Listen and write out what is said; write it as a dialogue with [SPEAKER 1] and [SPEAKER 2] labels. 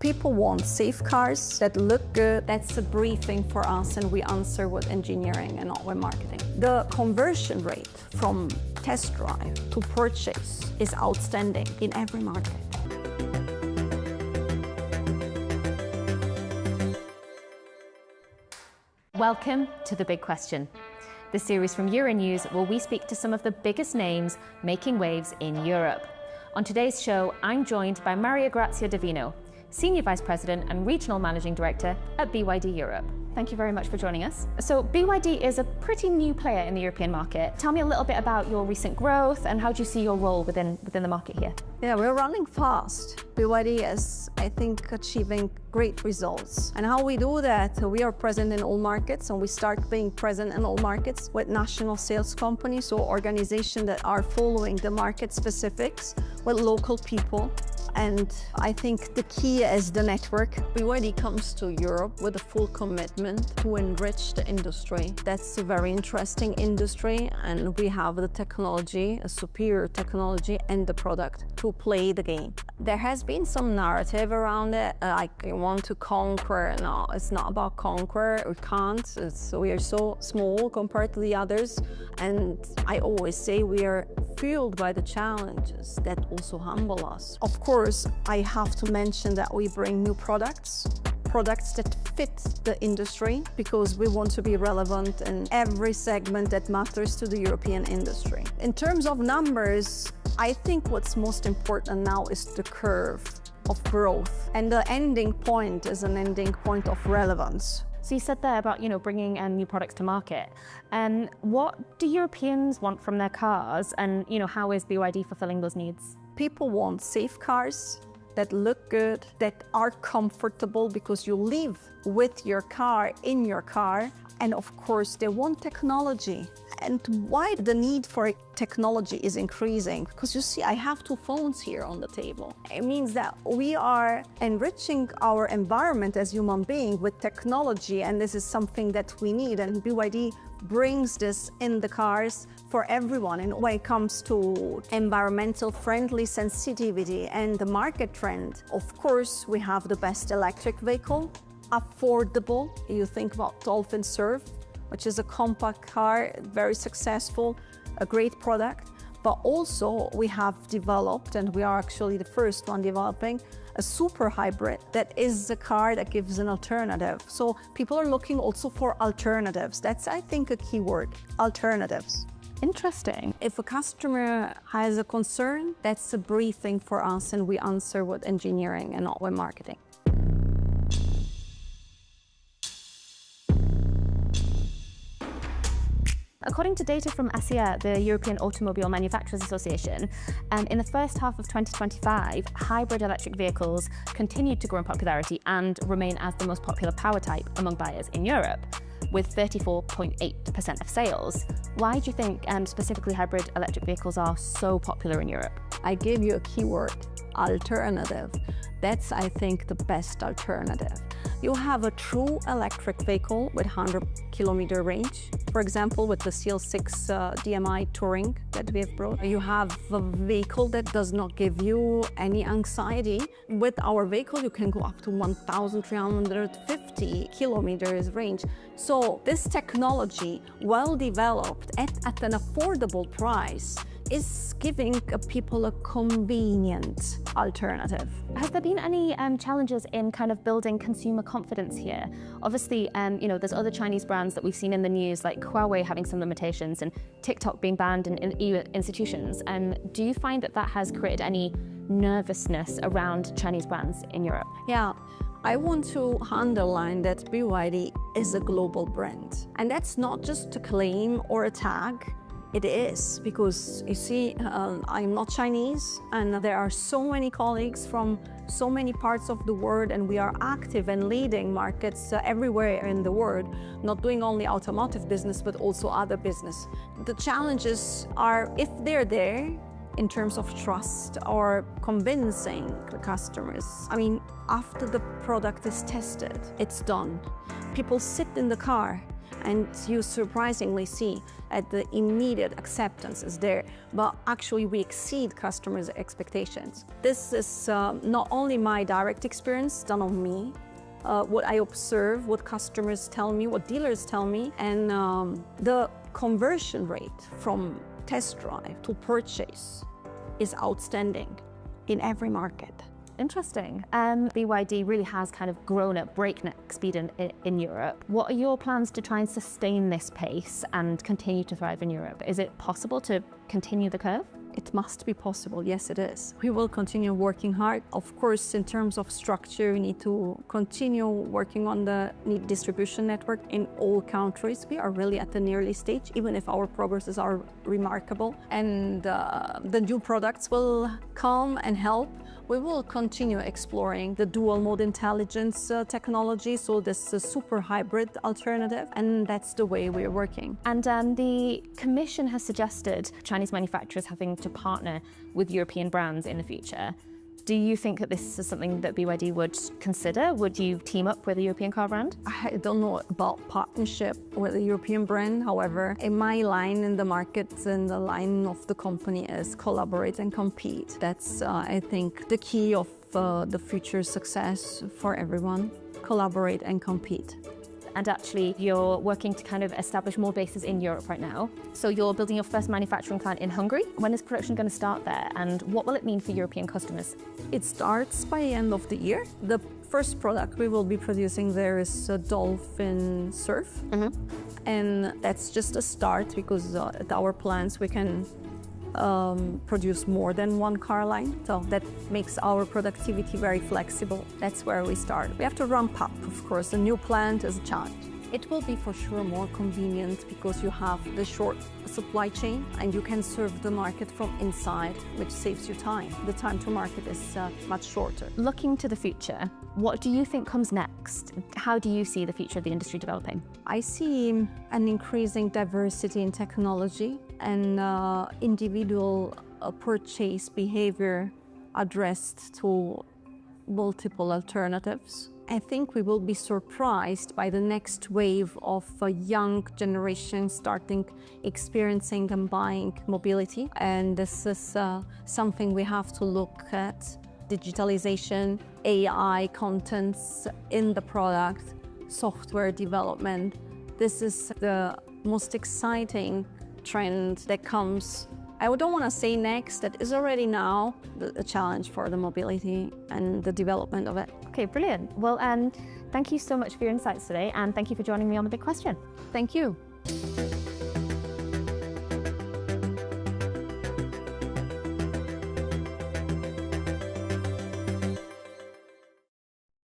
[SPEAKER 1] People want safe cars that look good. That's a briefing for us, and we answer with engineering and not with marketing. The conversion rate from test drive to purchase is outstanding in every market.
[SPEAKER 2] Welcome to The Big Question, the series from Euronews where we speak to some of the biggest names making waves in Europe. On today's show, I'm joined by Maria Grazia Davino, Senior Vice President and Regional Managing Director at BYD Europe. Thank you very much for joining us. So BYD is a pretty new player in the European market. Tell me a little bit about your recent growth and how do you see your role within the market here?
[SPEAKER 1] Yeah, we're running fast. BYD is, I think, achieving great results. And how we do that, we are present in all markets, and we start being present in all markets with national sales companies, so organizations that are following the market specifics with local people. And I think the key is the network. BYD comes to Europe with a full commitment to enrich the industry. That's a very interesting industry, and we have the technology, a superior technology, and the product to play the game. There has been some narrative around it, like you want to conquer. No, it's not about conquer. We can't. We are so small compared to the others. And I always say we are fueled by the challenges that also humble us. Of course, I have to mention that we bring new products that fit the industry, because we want to be relevant in every segment that matters to the European industry. In terms of numbers, I think what's most important now is the curve of growth, and the ending point is an ending point of relevance.
[SPEAKER 2] So you said there about, bringing new products to market. What do Europeans want from their cars, and how is BYD fulfilling those needs?
[SPEAKER 1] People want safe cars that look good, that are comfortable because you live with your car, in your car. And of course, they want technology. And why the need for technology is increasing? Because you see, I have two phones here on the table. It means that we are enriching our environment as human beings with technology, and this is something that we need. And BYD brings this in the cars for everyone. And when it comes to environmental friendly sensitivity and the market trend, of course, we have the best electric vehicle, affordable. You think about Dolphin Surf, which is a compact car, very successful, a great product. But also we have developed, and we are actually the first one developing, a super hybrid that is a car that gives an alternative. So people are looking also for alternatives. That's, I think, a key word, alternatives.
[SPEAKER 2] Interesting.
[SPEAKER 1] If a customer has a concern, that's a briefing for us, and we answer with engineering and not with marketing.
[SPEAKER 2] According to data from ACEA, the European Automobile Manufacturers Association, in the first half of 2025, hybrid electric vehicles continued to grow in popularity and remain as the most popular power type among buyers in Europe, with 34.8% of sales. Why do you think specifically hybrid electric vehicles are so popular in Europe?
[SPEAKER 1] I gave you a keyword, alternative. That's, I think, the best alternative. You have a true electric vehicle with 100-kilometer range. For example, with the CL6 DMI Touring that we have brought. You have a vehicle that does not give you any anxiety. With our vehicle, you can go up to 1,350 kilometers range. So this technology, well developed at an affordable price, is giving people a convenient alternative.
[SPEAKER 2] Has there been any challenges in kind of building consumer confidence here? Obviously, there's other Chinese brands that we've seen in the news, like Huawei having some limitations and TikTok being banned in EU institutions. Do you find that has created any nervousness around Chinese brands in Europe?
[SPEAKER 1] Yeah. I want to underline that BYD is a global brand. And that's not just a claim or a tag. It is, because you see, I'm not Chinese, and there are so many colleagues from so many parts of the world, and we are active and leading markets everywhere in the world, not doing only automotive business, but also other business. The challenges are, if they're there, in terms of trust or convincing the customers. I mean, after the product is tested, it's done. People sit in the car, And you surprisingly see that the immediate acceptance is there, but actually we exceed customers' expectations. This is not only my direct experience done on me, what I observe, what customers tell me, what dealers tell me, and the conversion rate from test drive to purchase is outstanding in every market.
[SPEAKER 2] Interesting. BYD really has kind of grown at breakneck speed in Europe. What are your plans to try and sustain this pace and continue to thrive in Europe? Is it possible to continue the curve?
[SPEAKER 1] It must be possible, yes it is. We will continue working hard. Of course, in terms of structure, we need to continue working on the distribution network in all countries. We are really at an early stage, even if our progresses are remarkable. And the new products will come and help. We will continue exploring the dual mode intelligence technology, so this super hybrid alternative, and that's the way we're working.
[SPEAKER 2] And the Commission has suggested Chinese manufacturers having to partner with European brands in the future. Do you think that this is something that BYD would consider? Would you team up with a European car brand?
[SPEAKER 1] I don't know about partnership with a European brand. However, in my line in the market and the line of the company is collaborate and compete. That's, I think, the key of the future success for everyone. Collaborate and compete.
[SPEAKER 2] And actually, you're working to kind of establish more bases in Europe right now. So you're building your first manufacturing plant in Hungary. When is production going to start there? And what will it mean for European customers?
[SPEAKER 1] It starts by the end of the year. The first product we will be producing there is a dolphin surf. And that's just a start, because at our plants we can produce more than one car line. So that makes our productivity very flexible. That's where we start. We have to ramp up, of course. A new plant is a challenge. It will be for sure more convenient because you have the short supply chain and you can serve the market from inside, which saves you time. The time to market is much shorter.
[SPEAKER 2] Looking to the future, what do you think comes next? How do you see the future of the industry developing?
[SPEAKER 1] I see an increasing diversity in technology and individual purchase behavior addressed to multiple alternatives. I think we will be surprised by the next wave of a young generation starting experiencing and buying mobility. And this is something we have to look at. Digitalization, AI contents in the product, software development. This is the most exciting trend that comes. I don't want to say next, that is already now the challenge for the mobility and the development of it.
[SPEAKER 2] Okay, brilliant. Well, thank you so much for your insights today, and thank you for joining me on The Big Question.
[SPEAKER 1] Thank you.